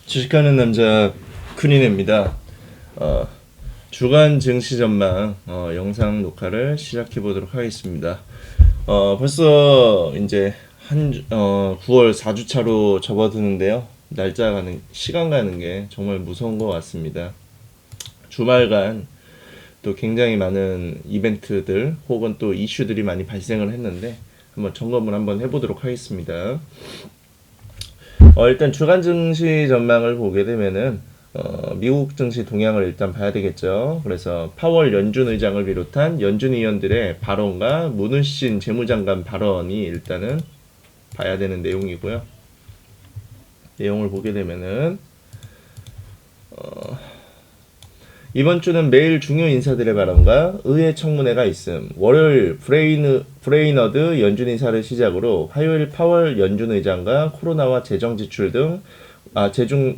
주식하는 남자 큰이네입니다. 어, 주간 증시 전망 영상 녹화를 시작해 보도록 하겠습니다. 벌써 이제 9월 4주차로 접어드는데요. 날짜 가는 시간 가는 게 정말 무서운 것 같습니다. 주말간 또 굉장히 많은 이벤트들 혹은 또 이슈들이 많이 발생을 했는데 한번 점검을 한번 해보도록 하겠습니다. 일단 주간 증시 전망을 보게 되면은 미국 증시 동향을 일단 봐야 되겠죠. 그래서 파월 연준 의장을 비롯한 연준 의원들의 발언과 문우신 재무장관 발언이 일단은 봐야 되는 내용이고요. 내용을 보게 되면은 이번 주는 매일 중요 인사들의 발언과 의회 청문회가 있음. 월요일 브레이너드 연준 인사를 시작으로 화요일 파월 연준 의장과 코로나와 재정 지출 등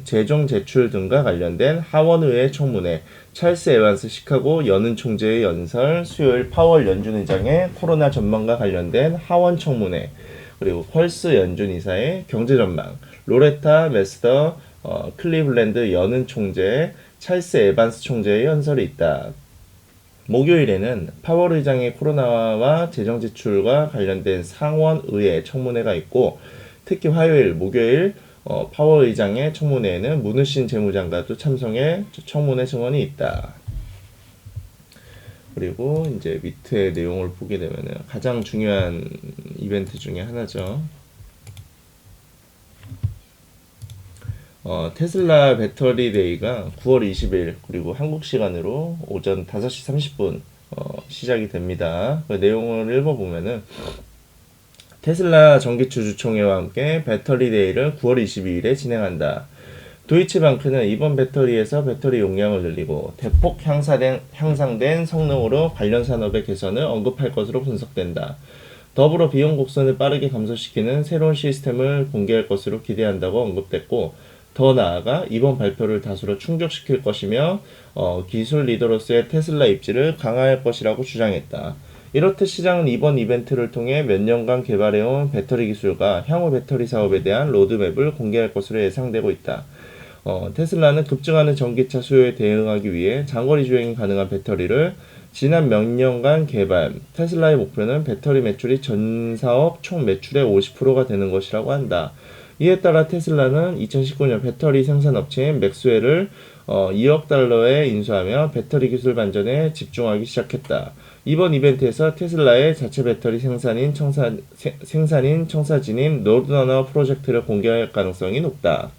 재정 제출 등과 관련된 하원의회 청문회, 찰스 에반스 시카고 연은 총재의 연설, 수요일 파월 연준 의장의 코로나 전망과 관련된 하원 청문회, 그리고 펄스 연준 이사의 경제 전망, 로레타 메스더 클리블랜드 연은 총재, 찰스 에반스 총재의 연설이 있다. 목요일에는 파월 의장의 코로나와 재정 지출과 관련된 상원의회 청문회가 있고, 특히 화요일, 목요일 파월 의장의 청문회에는 문우신 재무장관도 참석해 청문회 증언이 있다. 그리고 이제 밑에 내용을 보게 되면 가장 중요한 이벤트 중에 하나죠. 테슬라 배터리 데이가 9월 20일 그리고 한국 시간으로 오전 5시 30분 시작이 됩니다. 그 내용을 읽어보면은 테슬라 전기차 주총회와 함께 배터리 데이를 9월 22일에 진행한다. 도이치방크는 이번 배터리에서 배터리 용량을 늘리고 대폭 향상된 성능으로 관련 산업의 개선을 언급할 것으로 분석된다. 더불어 비용 곡선을 빠르게 감소시키는 새로운 시스템을 공개할 것으로 기대한다고 언급됐고, 더 나아가 이번 발표를 다수로 충족시킬 것이며 기술 리더로서의 테슬라 입지를 강화할 것이라고 주장했다. 이렇듯 시장은 이번 이벤트를 통해 몇 년간 개발해온 배터리 기술과 향후 배터리 사업에 대한 로드맵을 공개할 것으로 예상되고 있다. 테슬라는 급증하는 전기차 수요에 대응하기 위해 장거리 주행이 가능한 배터리를 지난 몇 년간 개발, 테슬라의 목표는 배터리 매출이 전 사업 총 매출의 50%가 되는 것이라고 한다. 이에 따라 테슬라는 2019년 배터리 생산 업체인 맥스웰을 2억 달러에 인수하며 배터리 기술 반전에 집중하기 시작했다. 이번 이벤트에서 테슬라의 자체 배터리 생산인 청사진인 노드러너 프로젝트를 공개할 가능성이 높다.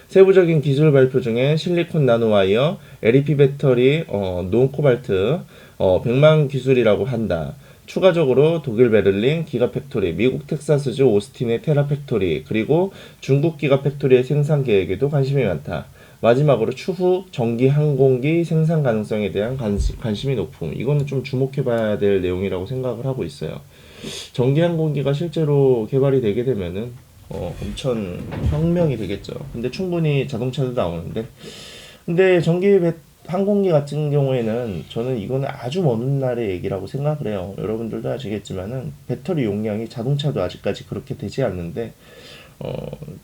세부적인 기술 발표 중에 실리콘 나노와이어, LEP 배터리, 논코발트, 100만 기술이라고 한다. 추가적으로 독일 베를린 기가팩토리, 미국 텍사스주 오스틴의 테라팩토리, 그리고 중국 기가팩토리의 생산 계획에도 관심이 많다. 마지막으로 추후 전기 항공기 생산 가능성에 대한 관심이 높음. 이거는 좀 주목해봐야 될 내용이라고 생각을 하고 있어요. 전기 항공기가 실제로 개발이 되게 되면은 엄청 혁명이 되겠죠. 근데 충분히 자동차도 나오는데, 근데 항공기 같은 경우에는 저는 이거는 아주 먼 날의 얘기라고 생각을 해요. 여러분들도 아시겠지만은 배터리 용량이 자동차도 아직까지 그렇게 되지 않는데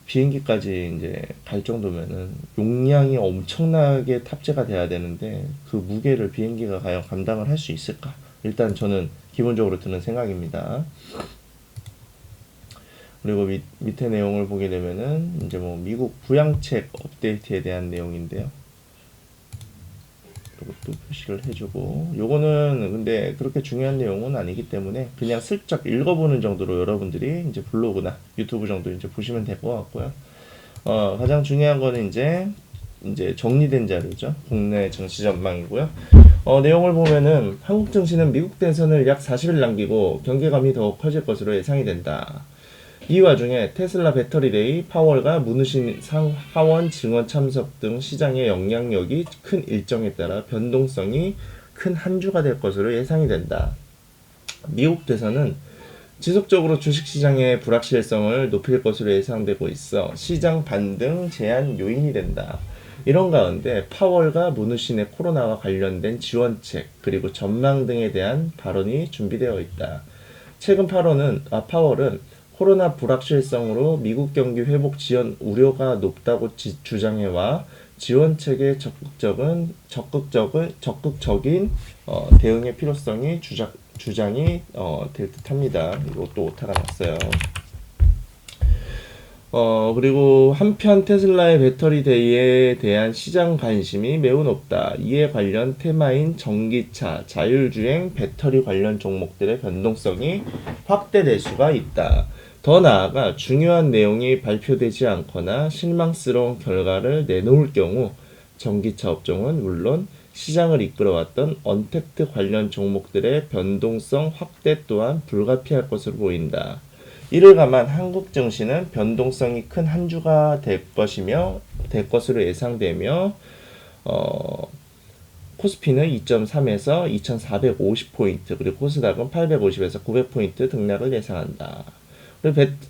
비행기까지 이제 갈 정도면은 용량이 엄청나게 탑재가 돼야 되는데 그 무게를 비행기가 과연 감당을 할 수 있을까? 일단 저는 기본적으로 드는 생각입니다. 그리고 밑에 내용을 보게 되면은 이제 뭐 미국 부양책 업데이트에 대한 내용인데요. 이것도 표시를 해주고, 요거는 근데 그렇게 중요한 내용은 아니기 때문에 그냥 슬쩍 읽어보는 정도로 여러분들이 이제 블로그나 유튜브 정도 이제 보시면 될 것 같고요. 가장 중요한 거는 이제 정리된 자료죠. 국내 증시 전망이고요. 내용을 보면은 한국 증시는 미국 대선을 약 40일 남기고 경계감이 더욱 커질 것으로 예상이 된다. 이 와중에 테슬라 배터리데이, 파월과 문우신 하원 증언 참석 등 시장의 영향력이 큰 일정에 따라 변동성이 큰 한 주가 될 것으로 예상이 된다. 미국 대선은 지속적으로 주식시장의 불확실성을 높일 것으로 예상되고 있어 시장 반등 제한 요인이 된다. 이런 가운데 파월과 문우신의 코로나와 관련된 지원책 그리고 전망 등에 대한 발언이 준비되어 있다. 최근 파월은 코로나 불확실성으로 미국 경기 회복 지연 우려가 높다고 주장해와 지원책의 적극적인 대응의 필요성이 주장이 될 듯합니다. 이것도 오타가 났어요. 그리고 한편 테슬라의 배터리 대회에 대한 시장 관심이 매우 높다. 이에 관련 테마인 전기차, 자율주행, 배터리 관련 종목들의 변동성이 확대될 수가 있다. 더 나아가 중요한 내용이 발표되지 않거나 실망스러운 결과를 내놓을 경우 전기차 업종은 물론 시장을 이끌어왔던 언택트 관련 종목들의 변동성 확대 또한 불가피할 것으로 보인다. 이를 감안 한국 증시는 변동성이 큰 한 주가 될 것으로 예상되며 코스피는 2.3에서 2,450포인트 그리고 코스닥은 850에서 900포인트 등락을 예상한다.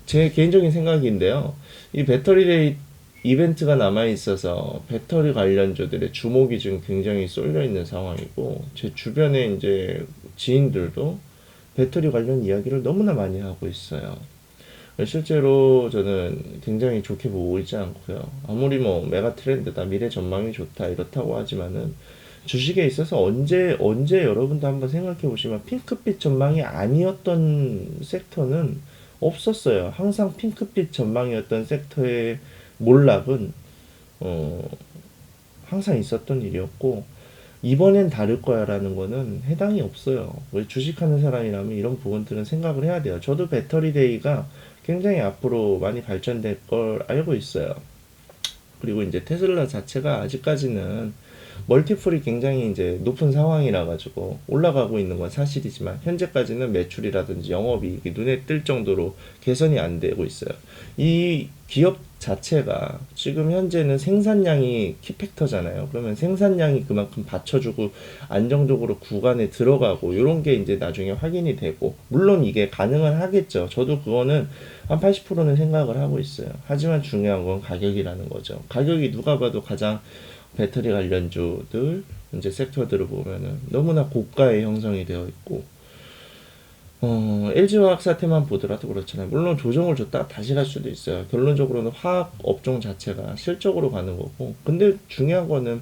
제 개인적인 생각인데요. 이 배터리 이벤트가 남아있어서 배터리 관련주들의 주목이 지금 굉장히 쏠려있는 상황이고 제 주변에 이제 지인들도 배터리 관련 이야기를 너무나 많이 하고 있어요. 실제로 저는 굉장히 좋게 보고 있지 않고요. 아무리 뭐 메가 트렌드다, 미래 전망이 좋다 이렇다고 하지만은 주식에 있어서 언제 여러분도 한번 생각해 보시면 핑크빛 전망이 아니었던 섹터는 없었어요. 항상 핑크빛 전망이었던 섹터의 몰락은 항상 있었던 일이었고 이번엔 다를 거야 라는 거는 해당이 없어요. 왜 주식하는 사람이라면 이런 부분들은 생각을 해야 돼요. 저도 배터리 데이가 굉장히 앞으로 많이 발전될 걸 알고 있어요. 그리고 이제 테슬라 자체가 아직까지는 멀티플이 굉장히 이제 높은 상황이라 가지고 올라가고 있는 건 사실이지만 현재까지는 매출이라든지 영업이익이 눈에 뜰 정도로 개선이 안 되고 있어요. 이 기업 자체가 지금 현재는 생산량이 키팩터잖아요. 그러면 생산량이 그만큼 받쳐주고 안정적으로 구간에 들어가고 이런 게 이제 나중에 확인이 되고 물론 이게 가능은 하겠죠. 저도 그거는 한 80%는 생각을 하고 있어요. 하지만 중요한 건 가격이라는 거죠. 가격이 누가 봐도 가장 배터리 관련주들 이제 섹터들을 보면은 너무나 고가의 형성이 되어 있고 LG화학 사태만 보더라도 그렇잖아요. 물론 조정을 줬다 다시 갈 수도 있어요. 결론적으로는 화학 업종 자체가 실적으로 가는 거고 근데 중요한 거는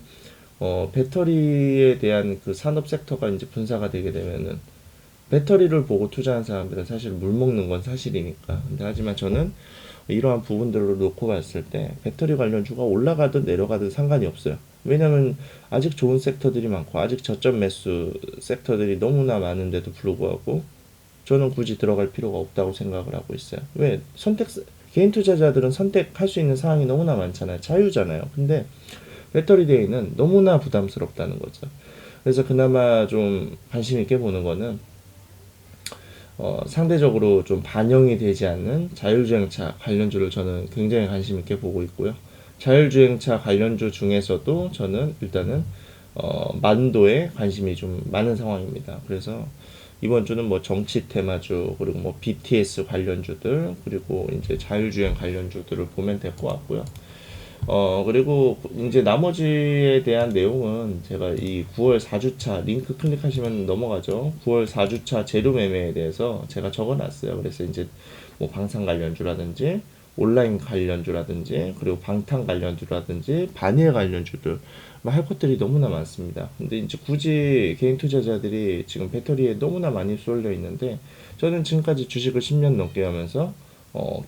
배터리에 대한 그 산업 섹터가 이제 분사가 되게 되면은 배터리를 보고 투자한 사람들은 사실 물 먹는 건 사실이니까. 근데 하지만 저는 이러한 부분들을 놓고 봤을 때 배터리 관련주가 올라가든 내려가든 상관이 없어요. 왜냐면 아직 좋은 섹터들이 많고 아직 저점 매수 섹터들이 너무나 많은데도 불구하고 저는 굳이 들어갈 필요가 없다고 생각을 하고 있어요. 왜? 개인 투자자들은 선택할 수 있는 사항이 너무나 많잖아요. 자유잖아요. 근데 배터리 데이는 너무나 부담스럽다는 거죠. 그래서 그나마 좀 관심 있게 보는 거는 상대적으로 좀 반영이 되지 않는 자율주행차 관련주를 저는 굉장히 관심 있게 보고 있고요. 자율주행차 관련주 중에서도 저는 일단은 만도에 관심이 좀 많은 상황입니다. 그래서 이번 주는 뭐 정치 테마주 그리고 뭐 BTS 관련주들 그리고 이제 자율주행 관련주들을 보면 될 것 같고요. 그리고 이제 나머지에 대한 내용은 제가 이 9월 4주차 링크 클릭하시면 넘어가죠. 9월 4주차 재료 매매에 대해서 제가 적어놨어요. 그래서 이제 뭐 방산 관련주라든지 온라인 관련주라든지 그리고 방탄 관련주라든지 반일 관련주들 뭐 할 것들이 너무나 많습니다. 근데 이제 굳이 개인 투자자들이 지금 배터리에 너무나 많이 쏠려 있는데 저는 지금까지 주식을 10년 넘게 하면서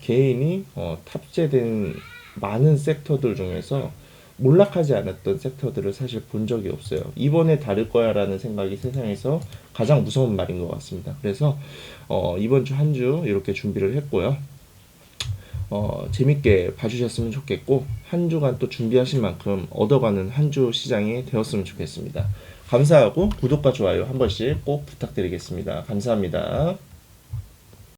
개인이 탑재된 많은 섹터들 중에서 몰락하지 않았던 섹터들을 사실 본 적이 없어요. 이번에 다를 거야 라는 생각이 세상에서 가장 무서운 말인 것 같습니다. 그래서 이번 주 한 주 이렇게 준비를 했고요. 재밌게 봐주셨으면 좋겠고 한 주간 또 준비하신 만큼 얻어가는 한 주 시장이 되었으면 좋겠습니다. 감사하고 구독과 좋아요 한 번씩 꼭 부탁드리겠습니다. 감사합니다.